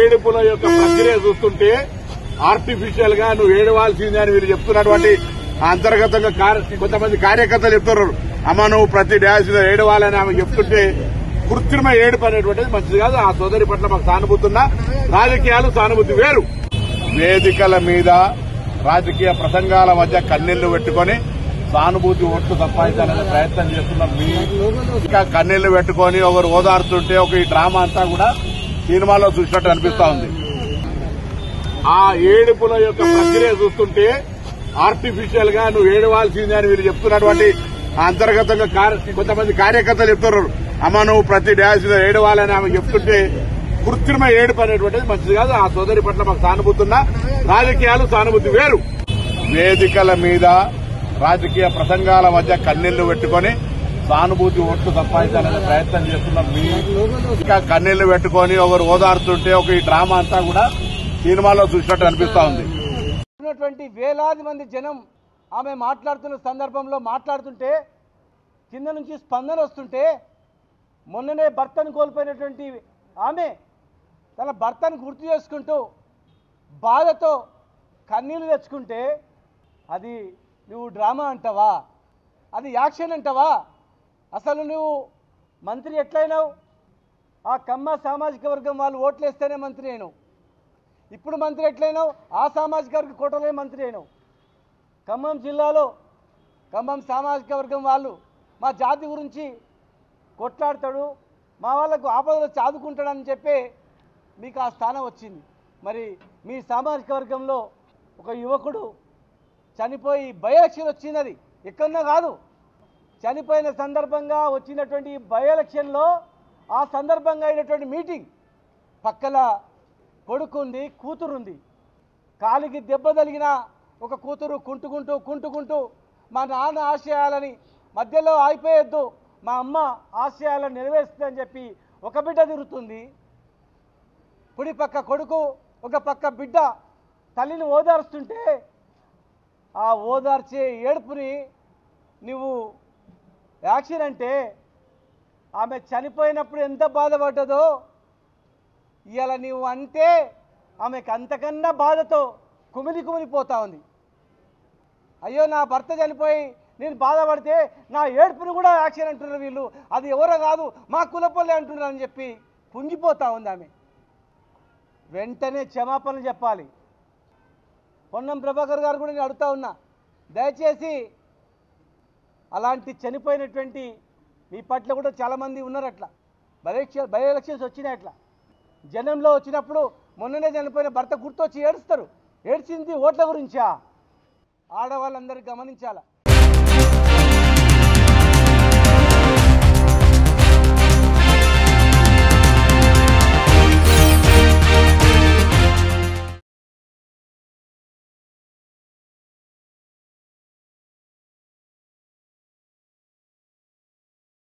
ఏడుపుల యొక్క ప్రక్రియ చూస్తుంటే ఆర్టిఫిషియల్ గా నువ్వు ఏడవాల్సిందే అని వీళ్ళు చెప్తున్నటువంటి అంతర్గతంగా కొంతమంది కార్యకర్తలు చెప్తున్నారు. అమ్మ నువ్వు ప్రతి డ్యాన్స్ ఏడవాలని ఆమె చెప్తుంటే కృత్రిమ ఏడుపు అనేటువంటిది మంచిది కాదు. ఆ సోదరి పట్ల మాకు సానుభూతున్నా, రాజకీయాలు సానుభూతి వేరు. వేదికల మీద రాజకీయ ప్రసంగాల మధ్య కన్నీళ్లు పెట్టుకుని సానుభూతి ఓట్లు సంపాదించాలనే ప్రయత్నం చేస్తున్నారు. ఇంకా కన్నీళ్లు పెట్టుకుని ఒకరు ఓదారుతుంటే ఒక ఈ డ్రామా అంతా కూడా సినిమాలో చూసినట్టు అనిపిస్తా ఉంది. ఆ ఏడుపుల యొక్క ప్రక్రియ చూస్తుంటే ఆర్టిఫిషియల్ గా నువ్వు ఏడవాల్సిందే అని వీళ్ళు చెప్తున్నటువంటి అంతర్గతంగా కొంతమంది కార్యకర్తలు చెప్తున్నారు. అమ్మ నువ్వు ప్రతి డ్యాన్స్ ఏడవాలని ఆమె చెప్తుంటే కృత్రిమ ఏడుపు అనేటువంటిది మంచిది కాదు. ఆ సోదరి పట్ల మాకు సానుభూతున్నా, రాజకీయాలు సానుభూతి వేరు. వేదికల మీద రాజకీయ ప్రసంగాల మధ్య కన్నీళ్లు పెట్టుకుని సానుభూతి ఓట్లు సంపాదించాలనే ప్రయత్నం చేస్తున్నారు. ఇంకా కన్నీళ్లు పెట్టుకుని ఒకరు ఓదారుతుంటే ఒక ఈ డ్రామా అంతా కూడా సినిమాలో చూసినట్టు అనిపిస్తా ఉంది. వేలాది మంది జనం ఆమె మాట్లాడుతున్న సందర్భంలో మాట్లాడుతుంటే కింద నుంచి స్పందన వస్తుంటే, మొన్ననే భర్తను కోల్పోయినటువంటి ఆమె తన భర్తను గుర్తు చేసుకుంటూ బాధతో కన్నీళ్లు తెచ్చుకుంటే అది నువ్వు డ్రామా అంటావా? అది యాక్షన్ అంటావా? అసలు నువ్వు మంత్రి ఎట్లయినావు? ఆ కమ్మ సామాజిక వర్గం వాళ్ళు ఓట్లేస్తేనే మంత్రి అయినావు. ఇప్పుడు మంత్రి ఎట్లయినావు? ఆ సామాజిక వర్గ కోటలే మంత్రి అయినావు. ఖమ్మం జిల్లాలో ఖమ్మం సామాజిక వర్గం వాళ్ళు మా జాతి గురించి కొట్లాడతాడు, మా వాళ్ళకు ఆపదలో చాదుకుంటాడని చెప్పి మీకు ఆ స్థానం వచ్చింది. మరి మీ సామాజిక వర్గంలో ఒక యువకుడు చనిపోయి బై ఎలక్షన్ వచ్చింది. అది ఎక్కడన్నా కాదు, చనిపోయిన సందర్భంగా వచ్చినటువంటి బై ఎలక్షన్లో ఆ సందర్భంగా అయినటువంటి మీటింగ్ పక్కల కొడుకుంది, కూతురుంది. కాలికి దెబ్బ తగిలిన ఒక కూతురు కుంటుకుంటూ మా నాన్న ఆశయాలని మధ్యలో ఆగిపోయొద్దు, మా అమ్మ ఆశయాలను నెరవేరుస్తుందని చెప్పి ఒక బిడ్డ తిరుగుతుంది. కుడి పక్క కొడుకు, ఒక పక్క బిడ్డ తల్లిని ఓదార్స్తుంటే ఆ ఓదార్చే ఏడుపుని నువ్వు యాక్షన్ అంటే, ఆమె చనిపోయినప్పుడు ఎంత బాధపడ్డదో ఇవాళ నీవు అంటే ఆమెకు అంతకన్నా బాధతో కుమిలిపోతా ఉంది. అయ్యో నా భర్త చనిపోయి నేను బాధపడితే నా ఏడుపుని కూడా యాక్షన్ అంటున్నారు వీళ్ళు, అది ఎవరో కాదు మా కులపల్లె అంటున్నారు అని చెప్పి కుంగిపోతా ఉంది ఆమె. వెంటనే క్షమాపణలు చెప్పాలి. పొన్నం ప్రభాకర్ గారు కూడా నేను అడుగుతా ఉన్నా, దయచేసి అలాంటి చనిపోయినటువంటి మీ పట్ల కూడా చాలామంది ఉన్నారు. అట్లా బై ఎలక్షన్స్ వచ్చినాయి. అట్లా జనంలో వచ్చినప్పుడు మొన్ననే చనిపోయిన భర్త గుర్తొచ్చి ఏడుస్తారు. ఏడ్చింది ఓట్ల గురించా? ఆడవాళ్ళందరూ గమనించాలా.